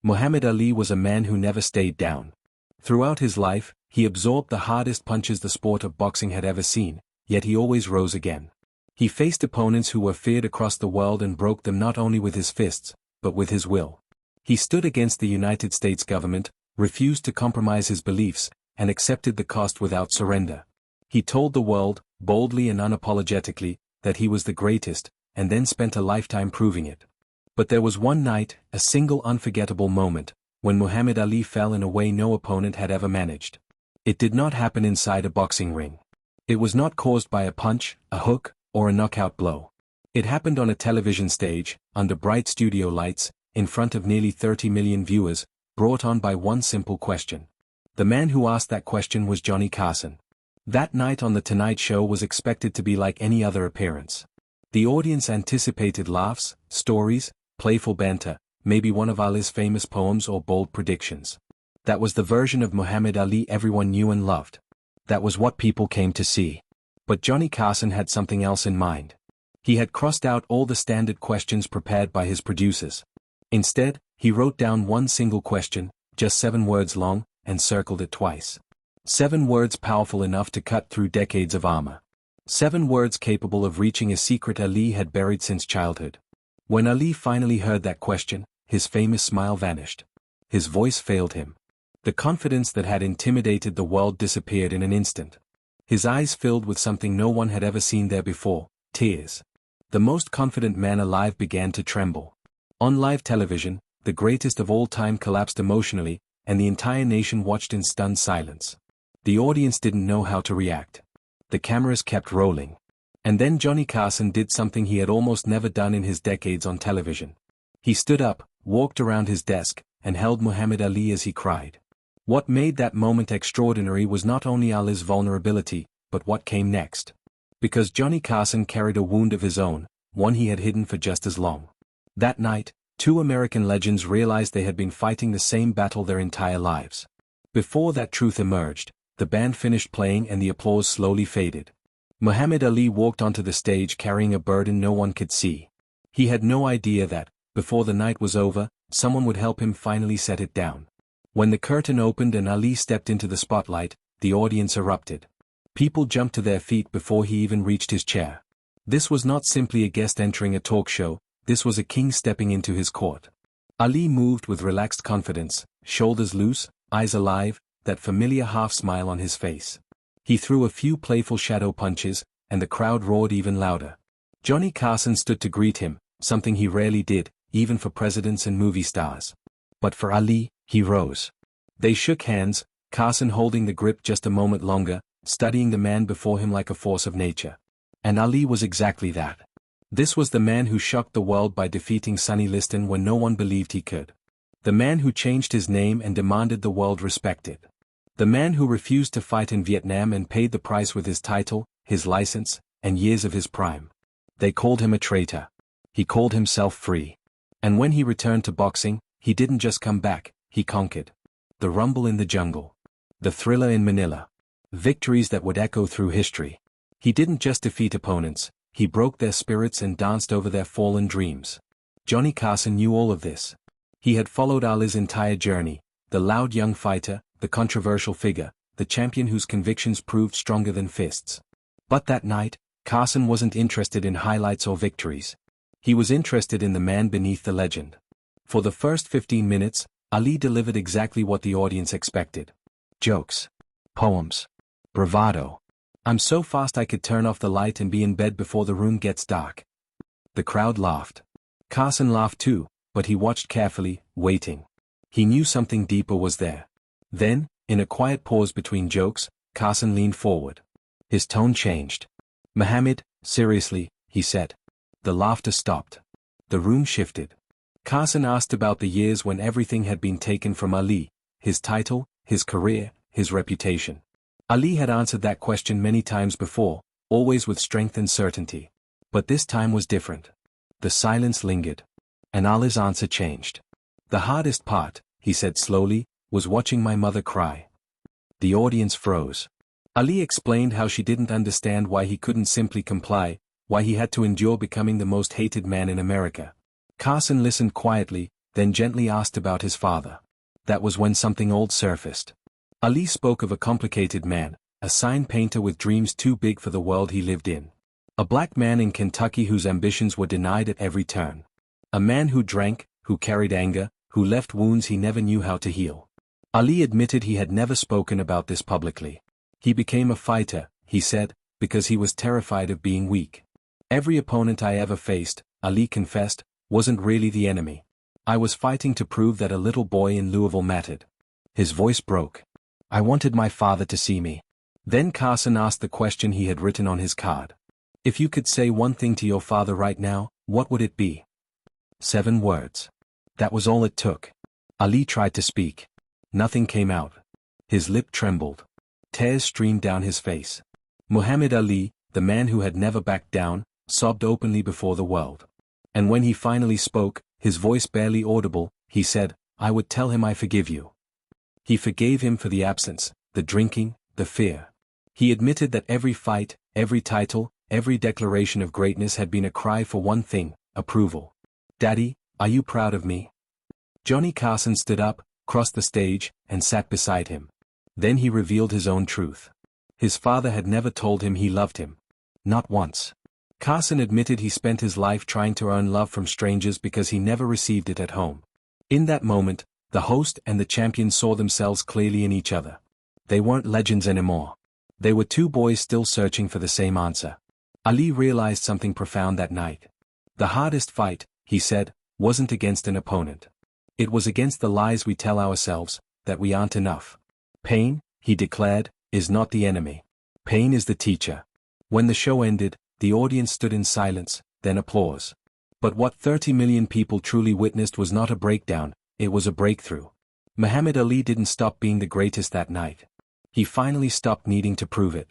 Muhammad Ali was a man who never stayed down. Throughout his life, he absorbed the hardest punches the sport of boxing had ever seen, yet he always rose again. He faced opponents who were feared across the world and broke them not only with his fists, but with his will. He stood against the United States government, refused to compromise his beliefs, and accepted the cost without surrender. He told the world, boldly and unapologetically, that he was the greatest, and then spent a lifetime proving it. But there was one night, a single unforgettable moment, when Muhammad Ali fell in a way no opponent had ever managed. It did not happen inside a boxing ring. It was not caused by a punch, a hook, or a knockout blow. It happened on a television stage, under bright studio lights, in front of nearly 30 million viewers, brought on by one simple question. The man who asked that question was Johnny Carson. That night on The Tonight Show was expected to be like any other appearance. The audience anticipated laughs, stories, playful banter, maybe one of Ali's famous poems or bold predictions. That was the version of Muhammad Ali everyone knew and loved. That was what people came to see. But Johnny Carson had something else in mind. He had crossed out all the standard questions prepared by his producers. Instead, he wrote down one single question, just 7 words long, and circled it twice. 7 words powerful enough to cut through decades of armor. 7 words capable of reaching a secret Ali had buried since childhood. When Ali finally heard that question, his famous smile vanished. His voice failed him. The confidence that had intimidated the world disappeared in an instant. His eyes filled with something no one had ever seen there before, tears. The most confident man alive began to tremble. On live television, the greatest of all time collapsed emotionally, and the entire nation watched in stunned silence. The audience didn't know how to react. The cameras kept rolling. And then Johnny Carson did something he had almost never done in his decades on television. He stood up, walked around his desk, and held Muhammad Ali as he cried. What made that moment extraordinary was not only Ali's vulnerability, but what came next. Because Johnny Carson carried a wound of his own, one he had hidden for just as long. That night, 2 American legends realized they had been fighting the same battle their entire lives. Before that truth emerged, the band finished playing and the applause slowly faded. Muhammad Ali walked onto the stage carrying a burden no one could see. He had no idea that, before the night was over, someone would help him finally set it down. When the curtain opened and Ali stepped into the spotlight, the audience erupted. People jumped to their feet before he even reached his chair. This was not simply a guest entering a talk show, this was a king stepping into his court. Ali moved with relaxed confidence, shoulders loose, eyes alive, that familiar half-smile on his face. He threw a few playful shadow punches, and the crowd roared even louder. Johnny Carson stood to greet him, something he rarely did, even for presidents and movie stars. But for Ali, he rose. They shook hands, Carson holding the grip just a moment longer, studying the man before him like a force of nature. And Ali was exactly that. This was the man who shocked the world by defeating Sonny Liston when no one believed he could. The man who changed his name and demanded the world respect it. The man who refused to fight in Vietnam and paid the price with his title, his license, and years of his prime. They called him a traitor. He called himself free. And when he returned to boxing, he didn't just come back, he conquered. The rumble in the jungle. The thriller in Manila. Victories that would echo through history. He didn't just defeat opponents, he broke their spirits and danced over their fallen dreams. Johnny Carson knew all of this. He had followed Ali's entire journey, the loud young fighter, the controversial figure, the champion whose convictions proved stronger than fists. But that night, Carson wasn't interested in highlights or victories. He was interested in the man beneath the legend. For the first 15 minutes, Ali delivered exactly what the audience expected. Jokes. Poems. Bravado. I'm so fast I could turn off the light and be in bed before the room gets dark. The crowd laughed. Carson laughed too, but he watched carefully, waiting. He knew something deeper was there. Then, in a quiet pause between jokes, Carson leaned forward. His tone changed. Muhammad, seriously, he said. The laughter stopped. The room shifted. Carson asked about the years when everything had been taken from Ali, his title, his career, his reputation. Ali had answered that question many times before, always with strength and certainty. But this time was different. The silence lingered. And Ali's answer changed. The hardest part, he said slowly, was watching my mother cry. The audience froze. Ali explained how she didn't understand why he couldn't simply comply, why he had to endure becoming the most hated man in America. Carson listened quietly, then gently asked about his father. That was when something old surfaced. Ali spoke of a complicated man, a sign painter with dreams too big for the world he lived in. A black man in Kentucky whose ambitions were denied at every turn. A man who drank, who carried anger, who left wounds he never knew how to heal. Ali admitted he had never spoken about this publicly. He became a fighter, he said, because he was terrified of being weak. Every opponent I ever faced, Ali confessed, wasn't really the enemy. I was fighting to prove that a little boy in Louisville mattered. His voice broke. I wanted my father to see me. Then Carson asked the question he had written on his card. If you could say one thing to your father right now, what would it be? 7 words. That was all it took. Ali tried to speak. Nothing came out. His lip trembled. Tears streamed down his face. Muhammad Ali, the man who had never backed down, sobbed openly before the world. And when he finally spoke, his voice barely audible, he said, I would tell him I forgive you. He forgave him for the absence, the drinking, the fear. He admitted that every fight, every title, every declaration of greatness had been a cry for one thing, approval. Daddy, are you proud of me? Johnny Carson stood up, crossed the stage, and sat beside him. Then he revealed his own truth. His father had never told him he loved him. Not once. Carson admitted he spent his life trying to earn love from strangers because he never received it at home. In that moment, the host and the champion saw themselves clearly in each other. They weren't legends anymore. They were two boys still searching for the same answer. Ali realized something profound that night. The hardest fight, he said, wasn't against an opponent. It was against the lies we tell ourselves, that we aren't enough. Pain, he declared, is not the enemy. Pain is the teacher. When the show ended, the audience stood in silence, then applause. But what 30 million people truly witnessed was not a breakdown, it was a breakthrough. Muhammad Ali didn't stop being the greatest that night. He finally stopped needing to prove it.